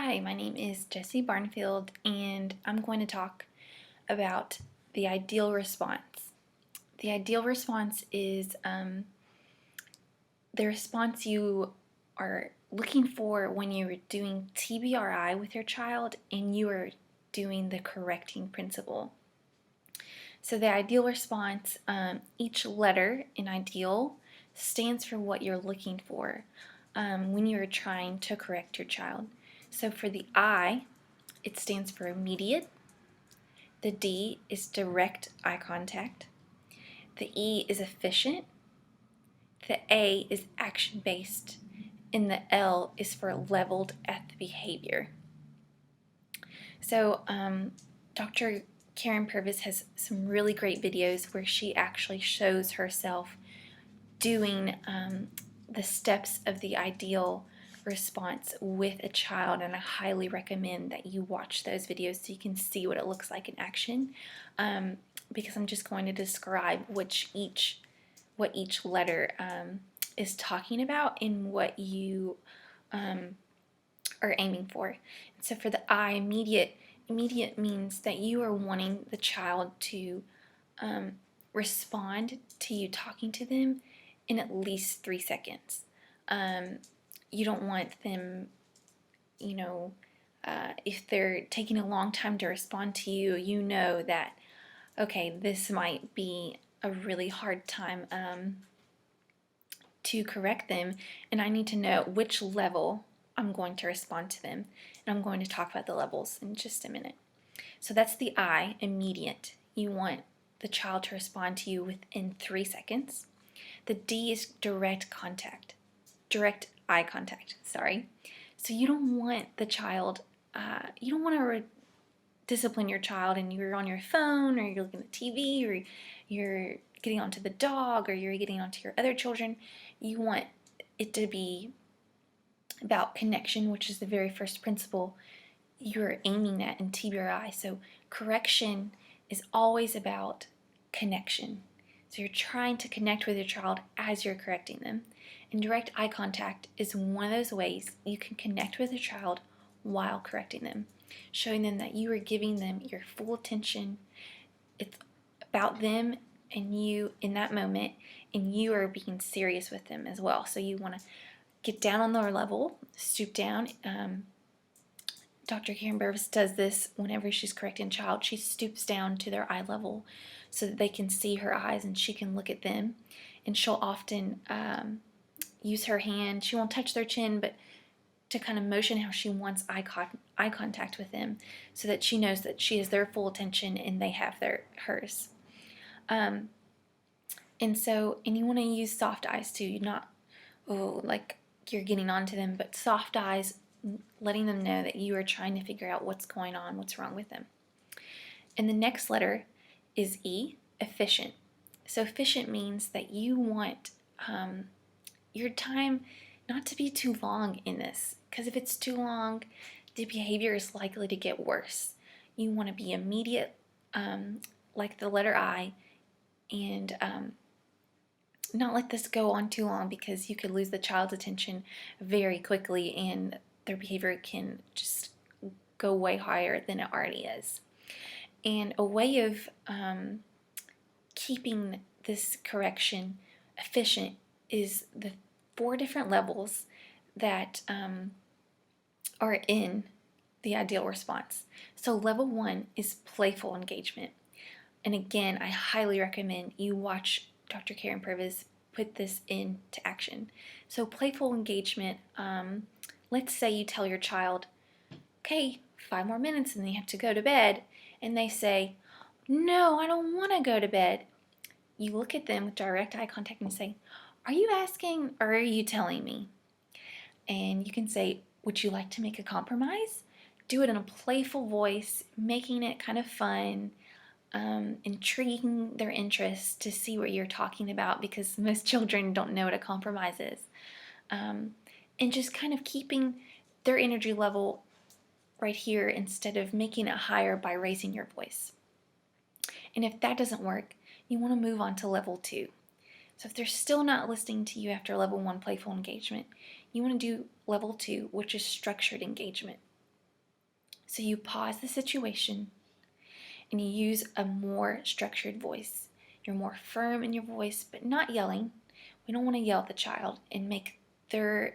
Hi, my name is Jessie Barnfield, and I'm going to talk about the ideal response. The ideal response is the response you are looking for when you're doing TBRI with your child and you are doing the correcting principle. So, the ideal response, each letter in ideal stands for what you're looking for when you're trying to correct your child. So, for the I, it stands for immediate. The D is direct eye contact. The E is efficient. The A is action based. And the L is for leveled at the behavior. So, Dr. Karen Purvis has some really great videos where she actually shows herself doing the steps of the ideal response with a child, and I highly recommend that you watch those videos so you can see what it looks like in action, because I'm just going to describe what each letter is talking about and what you are aiming for. So for the I, immediate means that you are wanting the child to respond to you talking to them in at least 3 seconds. You don't want them, if they're taking a long time to respond to you, you know that, okay, this might be a really hard time to correct them, and I need to know which level I'm going to respond to them. And I'm going to talk about the levels in just a minute. So that's the I, immediate. You want the child to respond to you within 3 seconds. The D is direct eye contact, sorry. So you don't want the child, you don't want to discipline your child and you're on your phone or you're looking at TV or you're getting onto the dog or you're getting onto your other children. You want it to be about connection, which is the very first principle you're aiming at in TBRI. So correction is always about connection. So you're trying to connect with your child as you're correcting them. And direct eye contact is one of those ways you can connect with a child while correcting them, showing them that you are giving them your full attention. It's about them and you in that moment, and you are being serious with them as well. So you want to get down on their level, stoop down. Dr. Karen Purvis does this whenever she's correcting a child. She stoops down to their eye level so that they can see her eyes and she can look at them. And she'll often use her hand. She won't touch their chin, but to kind of motion how she wants eye contact with them so that she knows that she has their full attention and they have hers. And you want to use soft eyes too. You're not, like you're getting onto them, but soft eyes, letting them know that you are trying to figure out what's going on, what's wrong with them. And the next letter is E, efficient. So efficient means that you want your time not to be too long in this, because if it's too long, the behavior is likely to get worse. You want to be immediate, like the letter I, and not let this go on too long because you could lose the child's attention very quickly and their behavior can just go way higher than it already is. And a way of keeping this correction efficient is the 4 different levels that are in the ideal response. So level 1 is playful engagement. And again, I highly recommend you watch Dr. Karen Purvis put this into action. So playful engagement, let's say you tell your child, okay, 5 more minutes and then you have to go to bed. And they say, no, I don't want to go to bed. You look at them with direct eye contact and say, are you asking or are you telling me? And you can say, would you like to make a compromise? Do it in a playful voice, making it kind of fun, intriguing their interest to see what you're talking about, because most children don't know what a compromise is. And just kind of keeping their energy level right here instead of making it higher by raising your voice. And if that doesn't work, you want to move on to level 2. So if they're still not listening to you after level 1, playful engagement, you want to do level 2, which is structured engagement. So you pause the situation and you use a more structured voice. You're more firm in your voice, but not yelling. We don't want to yell at the child and make their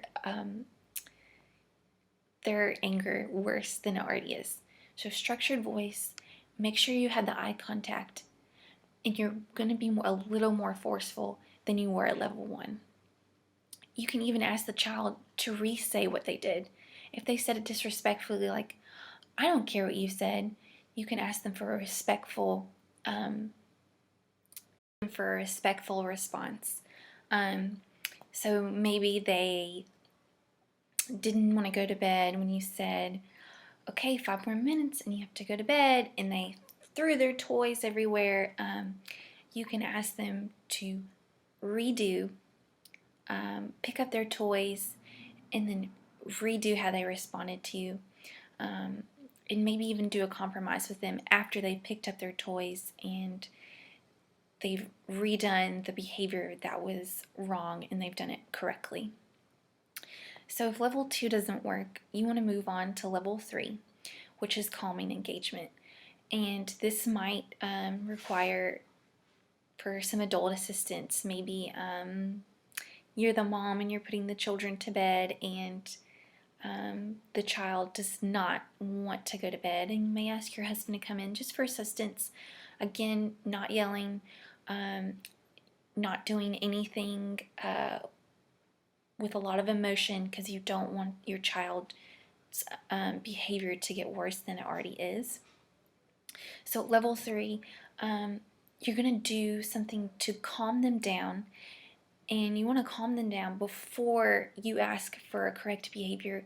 anger worse than it already is. So structured voice, make sure you had the eye contact, and you're going to be a little more forceful than you were at level 1. You can even ask the child to re-say what they did. If they said it disrespectfully, like, I don't care what you said, you can ask them for a respectful response. So maybe they didn't want to go to bed when you said, okay, 5 more minutes and you have to go to bed, and they threw their toys everywhere. You can ask them to redo, pick up their toys, and then redo how they responded to you. And maybe even do a compromise with them after they picked up their toys and they've redone the behavior that was wrong and they've done it correctly. So if level 2 doesn't work, you want to move on to level 3, which is calming engagement. And this might require for some adult assistance. Maybe you're the mom and you're putting the children to bed, and the child does not want to go to bed, and you may ask your husband to come in just for assistance. Again, not yelling, not doing anything with a lot of emotion, because you don't want your child's behavior to get worse than it already is. So level 3, you're going to do something to calm them down, and you want to calm them down before you ask for a correct behavior,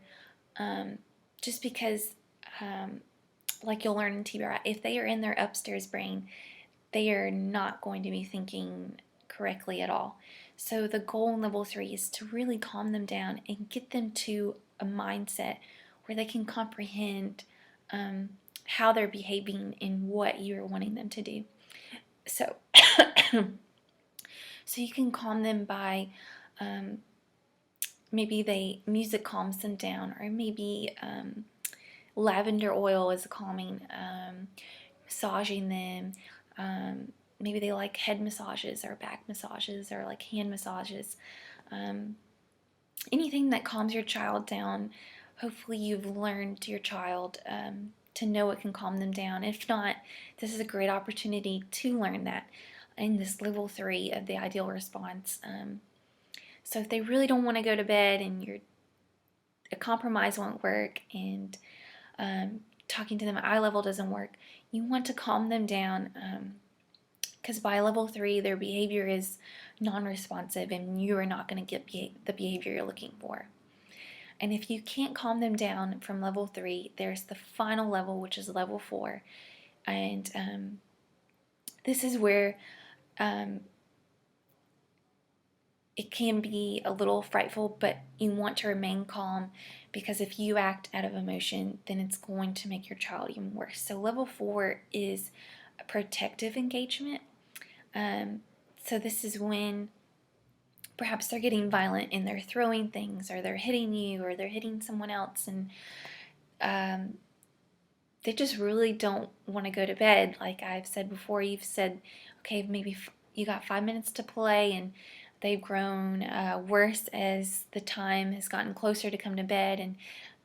just because, like you'll learn in TBRI, if they are in their upstairs brain, they are not going to be thinking correctly at all. So the goal in level 3 is to really calm them down and get them to a mindset where they can comprehend how they're behaving and what you're wanting them to do. So, so you can calm them by maybe music calms them down, or maybe lavender oil is calming, massaging them. Maybe they like head massages or back massages or like hand massages. Anything that calms your child down. Hopefully you've learned your child to know what can calm them down. If not, this is a great opportunity to learn that in this level 3 of the ideal response. So if they really don't want to go to bed and a compromise won't work, and talking to them at eye level doesn't work, you want to calm them down, because by level 3 their behavior is non-responsive and you are not going to get the behavior you're looking for. And if you can't calm them down from level 3, there's the final level, which is level 4, and this is where it can be a little frightful, but you want to remain calm, because if you act out of emotion, then it's going to make your child even worse. So level 4 is a protective engagement. So this is when perhaps they're getting violent and they're throwing things, or they're hitting you, or they're hitting someone else, and they just really don't want to go to bed. Like I've said before, you've said, okay, maybe you got 5 minutes to play, and they've grown worse as the time has gotten closer to come to bed, and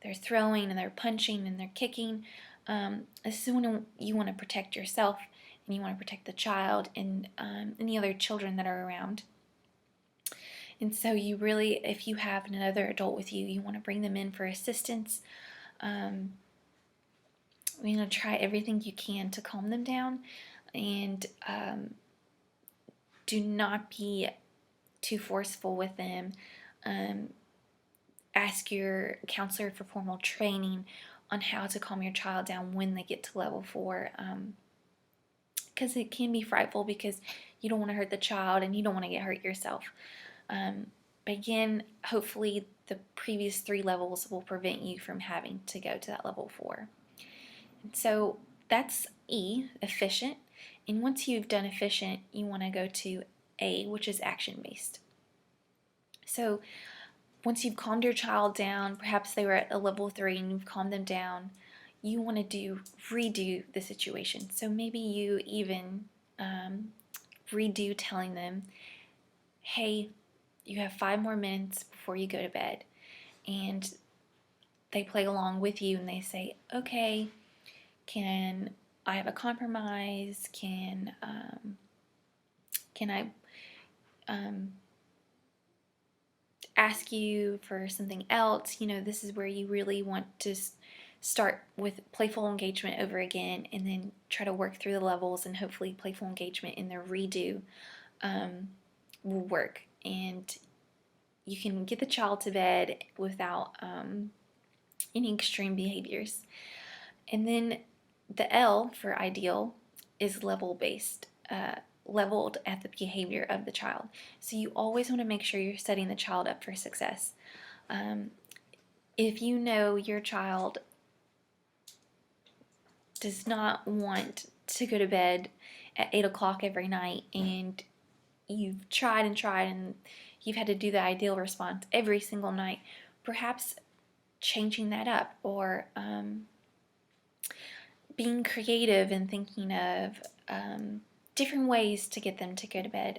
they're throwing and they're punching and they're kicking. This is when you want to protect yourself, and you want to protect the child and any other children that are around. And so you really, if you have another adult with you, you want to bring them in for assistance. You know, try everything you can to calm them down, and do not be too forceful with them. Ask your counselor for formal training on how to calm your child down when they get to level 4, because it can be frightful, because you don't want to hurt the child and you don't want to get hurt yourself. But again, hopefully the previous 3 levels will prevent you from having to go to that level 4. And so that's E, efficient. And once you've done efficient, you want to go to A, which is action-based. So once you've calmed your child down, perhaps they were at a level 3 and you've calmed them down, you want to redo the situation. So maybe you even redo telling them, hey, you have 5 more minutes before you go to bed. And they play along with you and they say, okay, can I have a compromise? Can I ask you for something else? This is where you really want to start with playful engagement over again, and then try to work through the levels, and hopefully playful engagement in the redo will work, and you can get the child to bed without any extreme behaviors. And then the L for ideal is level based, leveled at the behavior of the child. So you always want to make sure you're setting the child up for success. If you know your child does not want to go to bed at 8 o'clock every night, and you've tried and you've had to do the ideal response every single night, perhaps changing that up, or being creative and thinking of different ways to get them to go to bed.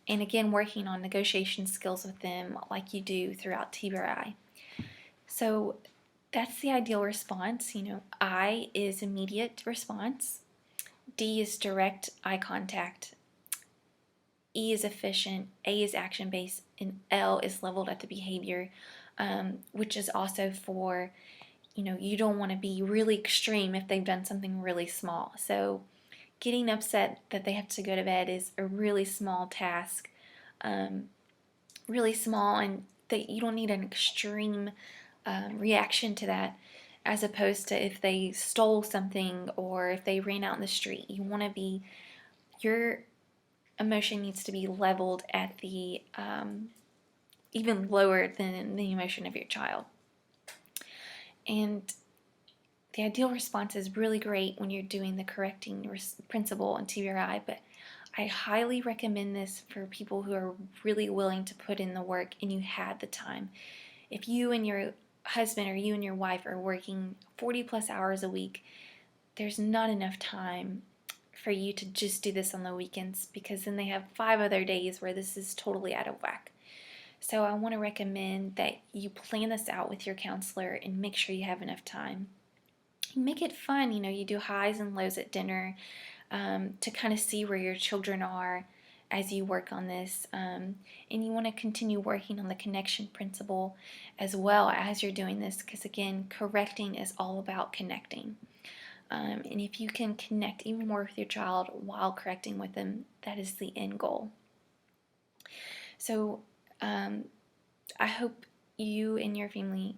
And again, working on negotiation skills with them like you do throughout TBRI. So that's the ideal response. I is immediate response. D is direct eye contact. E is efficient. A is action-based. And L is leveled at the behavior, which is also for, you don't want to be really extreme if they've done something really small. So getting upset that they have to go to bed is a really small task, really small, and that you don't need an extreme reaction to that, as opposed to if they stole something or if they ran out in the street. Your emotion needs to be leveled at the even lower than the emotion of your child. And the ideal response is really great when you're doing the correcting principle in TBRI, but I highly recommend this for people who are really willing to put in the work and you had the time. If you and your husband or you and your wife are working 40 plus hours a week, there's not enough time for you to just do this on the weekends, because then they have 5 other days where this is totally out of whack. So I want to recommend that you plan this out with your counselor and make sure you have enough time. Make it fun. You do highs and lows at dinner to kind of see where your children are as you work on this. And you want to continue working on the connection principle as well as you're doing this, because again, correcting is all about connecting. And if you can connect even more with your child while correcting with them, that is the end goal. So I hope you and your family